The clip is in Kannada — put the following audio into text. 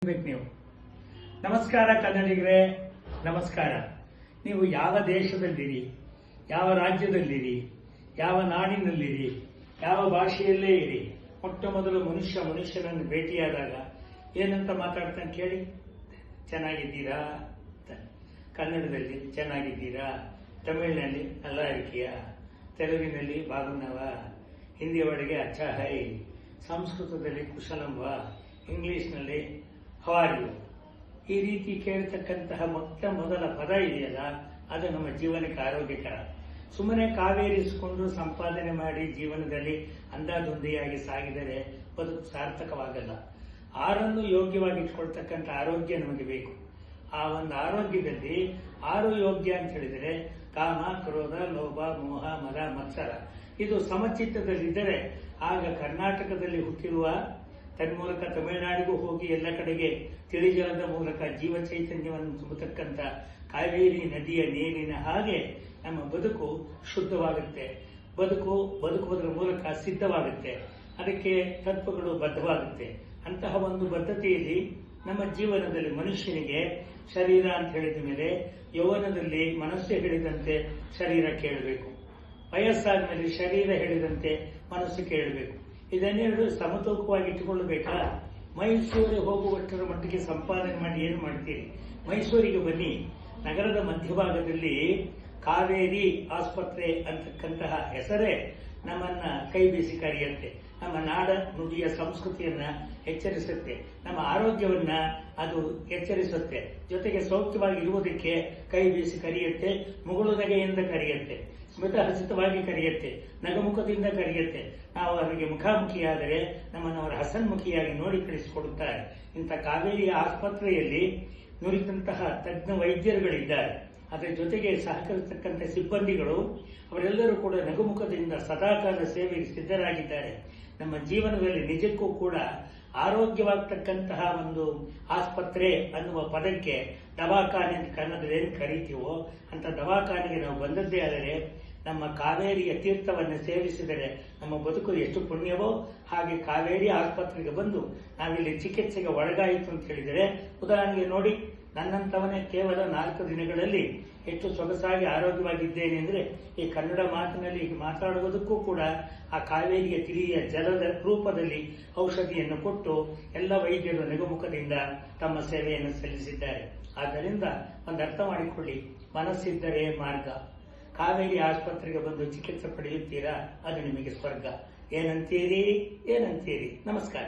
ನೀವು ನಮಸ್ಕಾರ ಕನ್ನಡಿಗರೇ, ನಮಸ್ಕಾರ. ನೀವು ಯಾವ ದೇಶದಲ್ಲಿರಿ, ಯಾವ ರಾಜ್ಯದಲ್ಲಿರಿ, ಯಾವ ನಾಡಿನಲ್ಲಿರಿ, ಯಾವ ಭಾಷೆಯಲ್ಲೇ ಇರಿ, ಮೊಟ್ಟ ಮೊದಲು ಮನುಷ್ಯನನ್ನು ಭೇಟಿಯಾದಾಗ ಏನಂತ ಮಾತಾಡ್ತಾನೆ ಕೇಳಿ. ಚೆನ್ನಾಗಿದ್ದೀರಾ? ಕನ್ನಡದಲ್ಲಿ ಚೆನ್ನಾಗಿದ್ದೀರಾ, ತಮಿಳಿನಲ್ಲಿ ಅಲ್ಲ ಇರ್ಕಿಯ, ತೆಲುಗಿನಲ್ಲಿ ಬಾಗುನವ, ಹಿಂದಿ ಒಳಗೆ ಅಚ್ಚಾ ಹೈ, ಸಂಸ್ಕೃತದಲ್ಲಿ ಕುಶಲಂವ, ಇಂಗ್ಲಿಷ್ನಲ್ಲಿ ಹೌ ಆರ್ ಯು. ಈ ರೀತಿ ಕೇಳ್ತಕ್ಕಂತಹ ಮೊದಲ ಪದ ಇದೆಯಲ್ಲ, ಅದು ನಮ್ಮ ಜೀವನಕ್ಕೆ ಆರೋಗ್ಯಕರ. ಸುಮ್ಮನೆ ಕಾವೇರಿಸಿಕೊಂಡು ಸಂಪಾದನೆ ಮಾಡಿ ಜೀವನದಲ್ಲಿ ಅಂದಾದೊಂದಿಯಾಗಿ ಸಾಗಿದರೆ ಬದುಕು ಸಾರ್ಥಕವಾಗಲ್ಲ. ಆರನ್ನು ಯೋಗ್ಯವಾಗಿ ಇಟ್ಕೊಳ್ತಕ್ಕಂಥ ಆರೋಗ್ಯ ನಮಗೆ ಬೇಕು. ಆ ಒಂದು ಆರೋಗ್ಯದಲ್ಲಿ ಆರು ಯೋಗ್ಯ ಅಂತ ಹೇಳಿದರೆ ಕಾಮ, ಕ್ರೋಧ, ಲೋಭ, ಮೋಹ, ಮದ, ಮತ್ಸರ ಇದು ಸಮಚಿತ್ತದಲ್ಲಿದ್ದರೆ ಆಗ ಕರ್ನಾಟಕದಲ್ಲಿ ಹುಟ್ಟಿರುವ ತನ್ಮೂಲಕ ತಮಿಳುನಾಡಿಗೂ ಹೋಗಿ ಎಲ್ಲ ಕಡೆಗೆ ತಿಳಿಜಲದ ಮೂಲಕ ಜೀವ ಚೈತನ್ಯವನ್ನು ತುಂಬತಕ್ಕಂಥ ಕಾವೇರಿ ನದಿಯ ನೀರಿನ ಹಾಗೆ ನಮ್ಮ ಬದುಕು ಶುದ್ಧವಾಗುತ್ತೆ. ಬದುಕುವುದರ ಮೂಲಕ ಸಿದ್ಧವಾಗುತ್ತೆ. ಅದಕ್ಕೆ ತತ್ವಗಳು ಬದ್ಧವಾಗುತ್ತೆ. ಅಂತಹ ಒಂದು ಬದ್ಧತೆಯಲ್ಲಿ ನಮ್ಮ ಜೀವನದಲ್ಲಿ ಮನುಷ್ಯನಿಗೆ ಶರೀರ ಅಂತ ಹೇಳಿದ ಮೇಲೆ ಯೌವನದಲ್ಲಿ ಮನಸ್ಸು ಹೇಳಿದಂತೆ ಶರೀರ ಕೇಳಬೇಕು, ವಯಸ್ಸಾದ ಮೇಲೆ ಶರೀರ ಹೇಳಿದಂತೆ ಮನಸ್ಸು ಕೇಳಬೇಕು. ಇದನ್ನೆರಡು ಸಮತೂಕವಾಗಿ ಇಟ್ಟುಕೊಳ್ಳಬೇಕಾ? ಮೈಸೂರಿಗೆ ಹೋಗುವಷ್ಟರ ಮಟ್ಟಿಗೆ ಸಂಪಾದನೆ ಮಾಡಿ ಏನು ಮಾಡ್ತೀರಿ? ಮೈಸೂರಿಗೆ ಬನ್ನಿ. ನಗರದ ಮಧ್ಯಭಾಗದಲ್ಲಿ ಕಾವೇರಿ ಆಸ್ಪತ್ರೆ ಅಂತಕ್ಕಂತಹ ಹೆಸರೇ ನಮ್ಮನ್ನ ಕೈ ಬೀಸಿ ಕರೆಯುತ್ತೆ. ನಮ್ಮ ನಾಡ ನುಡಿಯ ಸಂಸ್ಕೃತಿಯನ್ನ ಎಚ್ಚರಿಸುತ್ತೆ, ನಮ್ಮ ಆರೋಗ್ಯವನ್ನ ಅದು ಎಚ್ಚರಿಸುತ್ತೆ. ಜೊತೆಗೆ ಸೌಖ್ಯವಾಗಿ ಇರುವುದಕ್ಕೆ ಕೈ ಬೀಸಿ ಕರೆಯುತ್ತೆ, ಮುಗುಳು ನಗೆಯಿಂದ ಕರೆಯುತ್ತೆ, ಸ್ಮಿತ ಹಸಿತವಾಗಿ ಕರೆಯುತ್ತೆ, ನಗಮುಖದಿಂದ ಕರೆಯುತ್ತೆ. ನಾವು ಅವರಿಗೆ ಮುಖಾಮುಖಿಯಾದರೆ ನಮ್ಮನ್ನು ಅವರ ಹಸನ್ಮುಖಿಯಾಗಿ ನೋಡಿ ಕಳಿಸಿಕೊಡುತ್ತಾರೆ. ಇಂಥ ಕಾವೇರಿಯ ಆಸ್ಪತ್ರೆಯಲ್ಲಿ ನುರಿತಂತಹ ತಜ್ಞ ವೈದ್ಯರುಗಳಿದ್ದಾರೆ. ಅದರ ಜೊತೆಗೆ ಸಹಕರಿಸತಕ್ಕಂಥ ಸಿಬ್ಬಂದಿಗಳು ಅವರೆಲ್ಲರೂ ಕೂಡ ನಗುಮುಖದಿಂದ ಸದಾಕಾಲ ಸೇವೆಗೆ ಸಿದ್ಧರಾಗಿದ್ದಾರೆ. ನಮ್ಮ ಜೀವನದಲ್ಲಿ ನಿಜಕ್ಕೂ ಕೂಡ ಆರೋಗ್ಯವಾಗತಕ್ಕಂತಹ ಒಂದು ಆಸ್ಪತ್ರೆ ಅನ್ನುವ ಪದಕ್ಕೆ ದವಾಖಾನೆ ಅಂತ ಕನ್ನಡದಲ್ಲಿ ಏನು ಕರೀತೀವೋ ಅಂತ ದವಾಖಾನೆಗೆ ನಾವು ಬಂದದ್ದೇ ಆದರೆ ನಮ್ಮ ಕಾವೇರಿಯ ತೀರ್ಥವನ್ನು ಸೇವಿಸಿದರೆ ನಮ್ಮ ಬದುಕು ಎಷ್ಟು ಪುಣ್ಯವೋ ಹಾಗೆ ಕಾವೇರಿ ಆಸ್ಪತ್ರೆಗೆ ಬಂದು ನಾವಿಲ್ಲಿ ಚಿಕಿತ್ಸೆಗೆ ಒಳಗಾಯಿತು ಅಂತ ಹೇಳಿದರೆ, ಉದಾಹರಣೆಗೆ ನೋಡಿ, ನನ್ನಂತವನೇ ಕೇವಲ 4 ದಿನಗಳಲ್ಲಿ ಎಷ್ಟು ಸೊಗಸಾಗಿ ಆರೋಗ್ಯವಾಗಿದ್ದೇನೆ ಅಂದರೆ ಈ ಕನ್ನಡ ಮಾತಿನಲ್ಲಿ ಈಗ ಮಾತಾಡುವುದಕ್ಕೂ ಕೂಡ ಆ ಕಾವೇರಿಯ ತಿಳಿಯ ಜಲದ ರೂಪದಲ್ಲಿ ಔಷಧಿಯನ್ನು ಕೊಟ್ಟು ಎಲ್ಲ ವೈದ್ಯರು ನಗುಮುಖದಿಂದ ತಮ್ಮ ಸೇವೆಯನ್ನು ಸಲ್ಲಿಸಿದ್ದಾರೆ. ಆದ್ದರಿಂದ ಒಂದು ಅರ್ಥ ಮಾಡಿಕೊಳ್ಳಿ, ಮನಸ್ಸಿದ್ದರೆ ಮಾರ್ಗ. ಕಾವೇರಿ ಆಸ್ಪತ್ರೆಗೆ ಬಂದು ಚಿಕಿತ್ಸೆ ಪಡೆಯುತ್ತೀರಾ, ಅದು ನಿಮಗೆ ಸ್ವರ್ಗ. ಏನಂತೀರಿ? ನಮಸ್ಕಾರ.